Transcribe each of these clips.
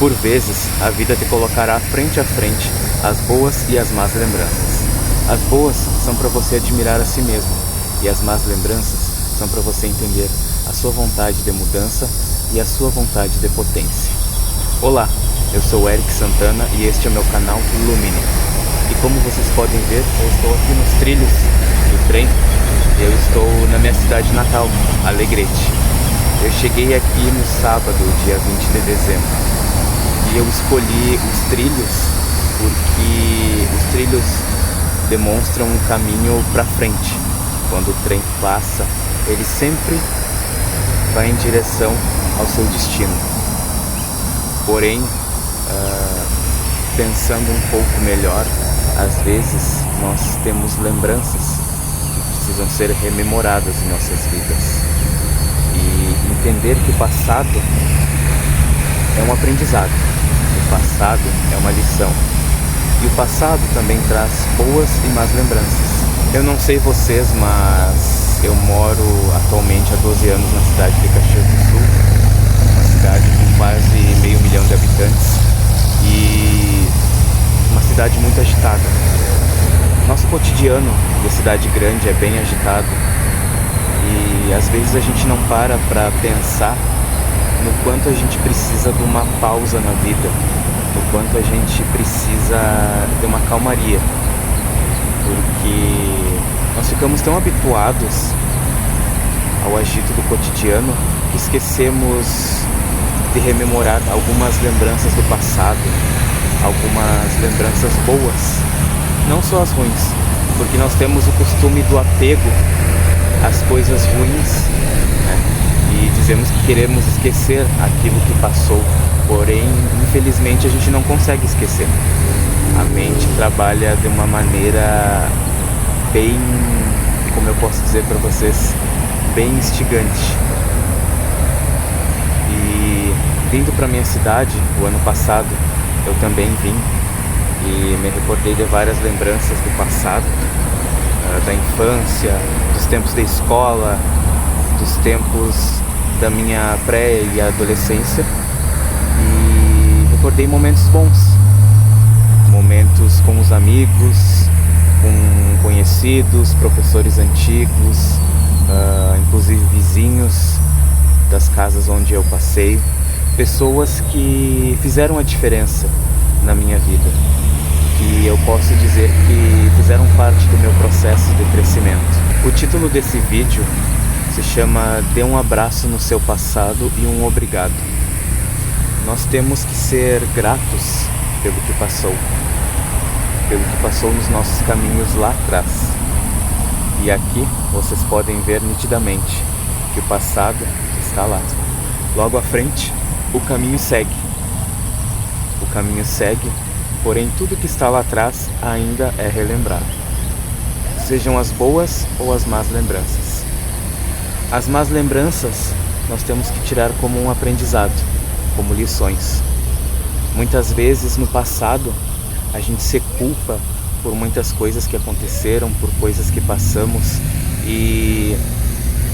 Por vezes, a vida te colocará frente a frente as boas e as más lembranças. As boas são para você admirar a si mesmo, e as más lembranças são para você entender a sua vontade de mudança e a sua vontade de potência. Olá, eu sou Eric Santana e este é o meu canal Lumine. E como vocês podem ver, eu estou aqui nos trilhos do trem. Eu estou na minha cidade natal, Alegrete. Eu cheguei aqui no sábado, dia 20 de dezembro. E eu escolhi os trilhos porque os trilhos demonstram um caminho para frente. Quando o trem passa, ele sempre vai em direção ao seu destino. Porém, pensando um pouco melhor, às vezes nós temos lembranças que precisam ser rememoradas em nossas vidas. E entender que o passado é um aprendizado, o passado é uma lição. E o passado também traz boas e más lembranças. Eu não sei vocês, mas eu moro atualmente há 12 anos na cidade de Caxias do Sul, uma cidade com quase 500 mil de habitantes e uma cidade muito agitada. Nosso cotidiano de cidade grande é bem agitado e às vezes a gente não para pensar no quanto a gente precisa de uma pausa na vida, no quanto a gente precisa de uma calmaria, porque nós ficamos tão habituados ao agito do cotidiano que esquecemos de rememorar algumas lembranças do passado, algumas lembranças boas, não só as ruins, porque nós temos o costume do apego às coisas ruins, né? E dizemos que queremos esquecer aquilo que passou, porém, infelizmente, a gente não consegue esquecer. A mente trabalha de uma maneira bem, como eu posso dizer para vocês, bem instigante. E vindo para minha cidade, o ano passado, eu também vim e me recordei de várias lembranças do passado, da infância, dos tempos da escola, dos tempos da minha pré e adolescência, e recordei momentos bons, momentos com os amigos, com conhecidos, professores antigos, inclusive vizinhos das casas onde eu passei, pessoas que fizeram a diferença na minha vida, que eu posso dizer que fizeram parte do meu processo de crescimento. O título desse vídeo se chama Dê um abraço no seu passado e um obrigado. Nós temos que ser gratos pelo que passou nos nossos caminhos lá atrás. E aqui vocês podem ver nitidamente que o passado está lá. Logo à frente, o caminho segue. O caminho segue, porém tudo que está lá atrás ainda é relembrado. Sejam as boas ou as más lembranças. As más lembranças nós temos que tirar como um aprendizado, como lições. Muitas vezes no passado a gente se culpa por muitas coisas que aconteceram, por coisas que passamos e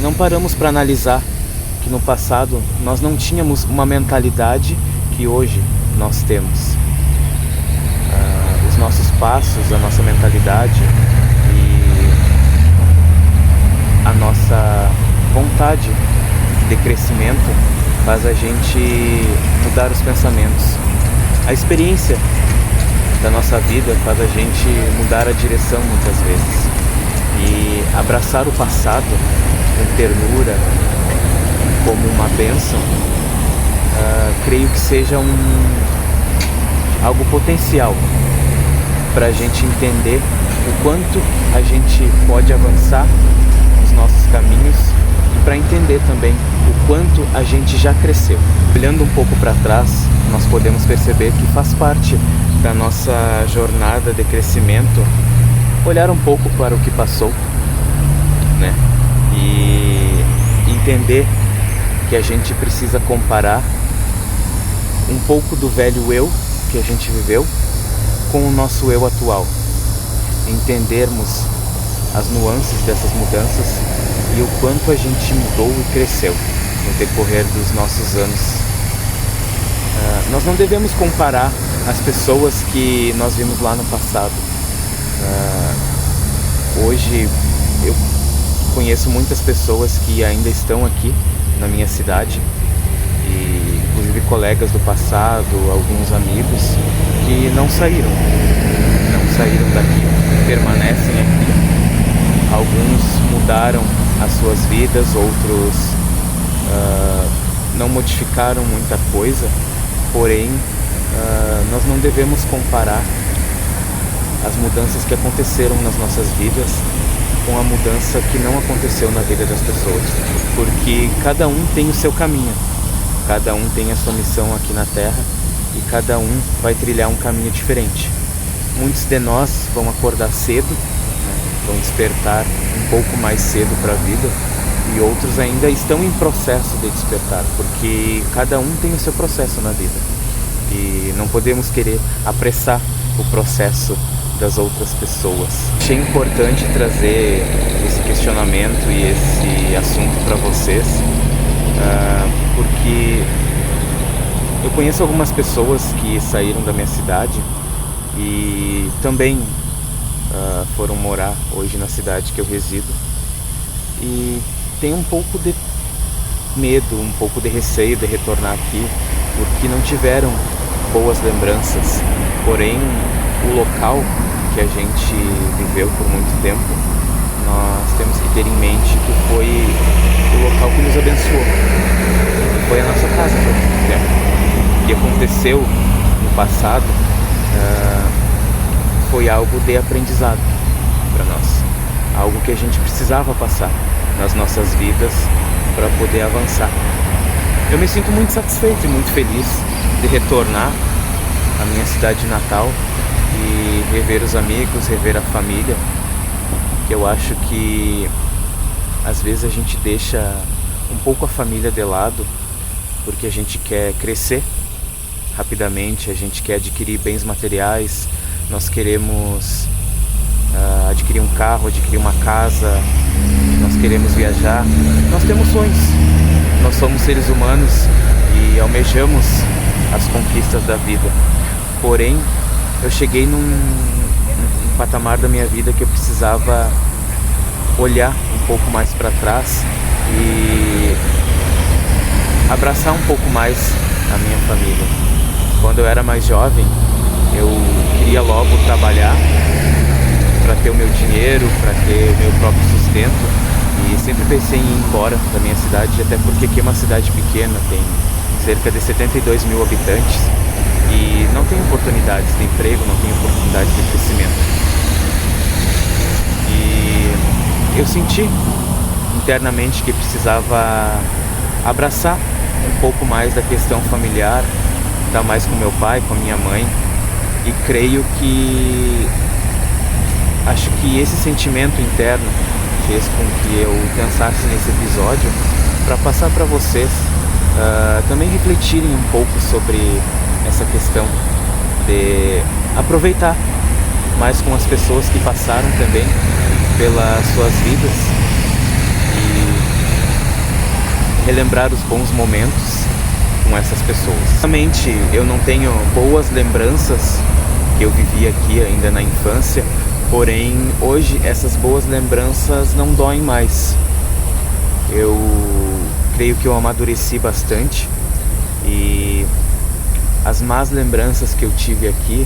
não paramos para analisar que no passado nós não tínhamos uma mentalidade que hoje nós temos. Os nossos passos, a nossa mentalidade e a nossa vontade de crescimento faz a gente mudar os pensamentos. A experiência da nossa vida faz a gente mudar a direção muitas vezes. E abraçar o passado com ternura, como uma bênção, creio que seja algo potencial para a gente entender o quanto a gente pode avançar nos nossos caminhos e para entender também o quanto a gente já cresceu. Olhando um pouco para trás, nós podemos perceber que faz parte da nossa jornada de crescimento olhar um pouco para o que passou, né? E entender que a gente precisa comparar um pouco do velho eu que a gente viveu com o nosso eu atual. Entendermos as nuances dessas mudanças e o quanto a gente mudou e cresceu no decorrer dos nossos anos Nós não devemos comparar as pessoas que nós vimos lá no passado. Hoje eu conheço muitas pessoas que ainda estão aqui na minha cidade, e inclusive colegas do passado, alguns amigos que não saíram daqui, permanecem aqui. Alguns mudaram as suas vidas, outros não modificaram muita coisa, porém nós não devemos comparar as mudanças que aconteceram nas nossas vidas com a mudança que não aconteceu na vida das pessoas, porque cada um tem o seu caminho, cada um tem a sua missão aqui na Terra e cada um vai trilhar um caminho diferente. Muitos de nós vão acordar cedo, né, vão despertar um pouco mais cedo para a vida, e outros ainda estão em processo de despertar, porque cada um tem o seu processo na vida e não podemos querer apressar o processo das outras pessoas. Achei importante trazer esse questionamento e esse assunto para vocês, porque eu conheço algumas pessoas que saíram da minha cidade e também foram morar hoje na cidade que eu resido, e tem um pouco de medo, um pouco de receio de retornar aqui, porque não tiveram boas lembranças. Porém, o local que a gente viveu por muito tempo, nós temos que ter em mente que foi o local que nos abençoou, foi a nossa casa por muito tempo. O que aconteceu no passado foi algo de aprendizado para nós, algo que a gente precisava passar nas nossas vidas para poder avançar. Eu me sinto muito satisfeito e muito feliz de retornar à minha cidade natal e rever os amigos, rever a família, que eu acho que às vezes a gente deixa um pouco a família de lado porque a gente quer crescer rapidamente, a gente quer adquirir bens materiais, nós queremos adquirir um carro, adquirir uma casa, nós queremos viajar, nós temos sonhos, nós somos seres humanos e almejamos as conquistas da vida. Porém, eu cheguei num patamar da minha vida que eu precisava olhar um pouco mais para trás e abraçar um pouco mais a minha família. Quando eu era mais jovem, eu queria logo trabalhar para ter o meu dinheiro, para ter o meu próprio sustento, e sempre pensei em ir embora da minha cidade, até porque aqui é uma cidade pequena, tem cerca de 72 mil habitantes e não tem oportunidades de emprego, não tem oportunidades de crescimento. E eu senti internamente que precisava abraçar um pouco mais da questão familiar, estar mais com meu pai, com a minha mãe, e creio que acho que esse sentimento interno fez com que eu pensasse nesse episódio para passar para vocês também refletirem um pouco sobre essa questão de aproveitar mais com as pessoas que passaram também pelas suas vidas e relembrar os bons momentos com essas pessoas. Realmente eu não tenho boas lembranças que eu vivi aqui ainda na infância, porém hoje essas boas lembranças não doem mais. Eu creio que eu amadureci bastante e as más lembranças que eu tive aqui,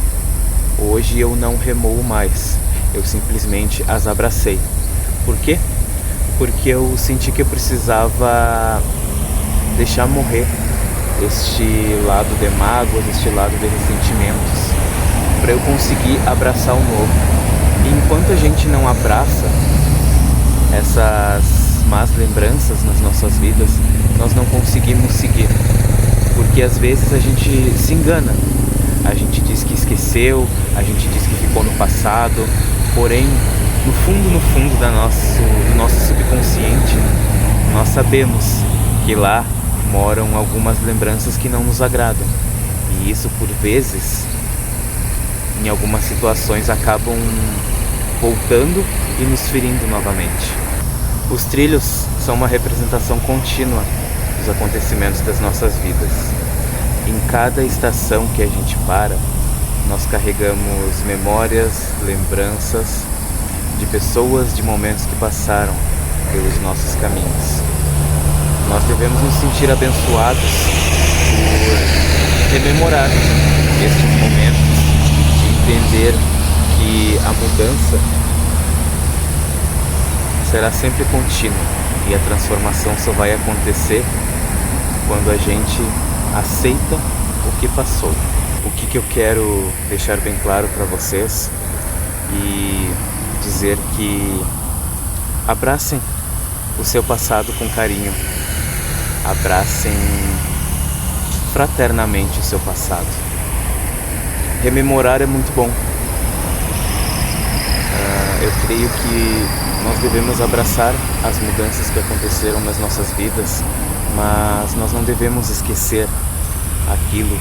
hoje eu não remoo mais, eu simplesmente as abracei. Por quê? Porque eu senti que eu precisava deixar morrer este lado de mágoas, este lado de ressentimentos, para eu conseguir abraçar o novo. E enquanto a gente não abraça essas más lembranças nas nossas vidas, nós não conseguimos seguir. Porque às vezes a gente se engana, a gente diz que esqueceu, a gente diz que ficou no passado, porém, no fundo do nosso subconsciente, nós sabemos que lá moram algumas lembranças que não nos agradam. E isso, por vezes, em algumas situações, acabam voltando e nos ferindo novamente. Os trilhos são uma representação contínua dos acontecimentos das nossas vidas. em cada estação que a gente para, nós carregamos memórias, lembranças de pessoas, de momentos que passaram pelos nossos caminhos. Nós devemos nos sentir abençoados por rememorar estes momentos, de entender que a mudança será sempre contínua e a transformação só vai acontecer quando a gente aceita o que passou. O que eu quero deixar bem claro para vocês e dizer que abracem o seu passado com carinho, abracem fraternamente o seu passado. Rememorar é muito bom. Eu creio que nós devemos abraçar as mudanças que aconteceram nas nossas vidas, mas nós não devemos esquecer aquilo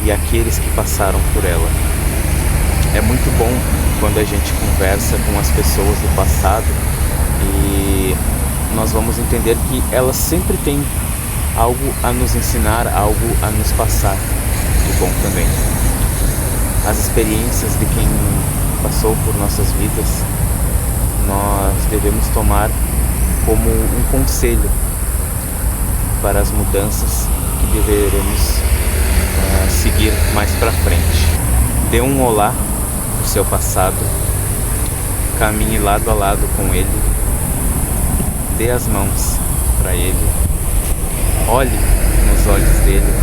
e aqueles que passaram por ela. É muito bom quando a gente conversa com as pessoas do passado e nós vamos entender que elas sempre têm algo a nos ensinar, algo a nos passar de bom também. As experiências de quem passou por nossas vidas, nós devemos tomar como um conselho para as mudanças que deveremos seguir mais para frente. Dê um olá pro seu passado, caminhe lado a lado com ele, dê as mãos para ele, olhe nos olhos dele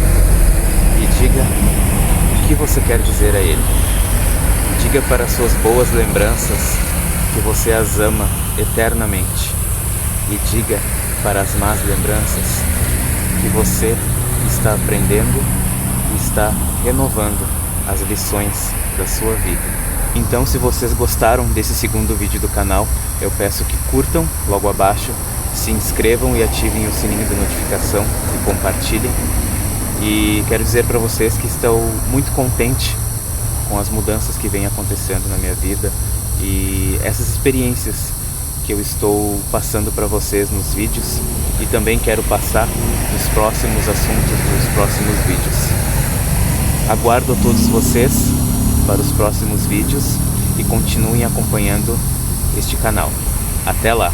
e diga o que você quer dizer a ele. Diga para suas boas lembranças que você as ama eternamente e diga para as más lembranças que você está aprendendo e está renovando as lições da sua vida. Então, se vocês gostaram desse segundo vídeo do canal, eu peço que curtam logo abaixo, se inscrevam e ativem o sininho de notificação e compartilhem. E quero dizer para vocês que estou muito contente com as mudanças que vêm acontecendo na minha vida e essas experiências que eu estou passando para vocês nos vídeos e também quero passar nos próximos assuntos, nos próximos vídeos. Aguardo todos vocês para os próximos vídeos e continuem acompanhando este canal. Até lá!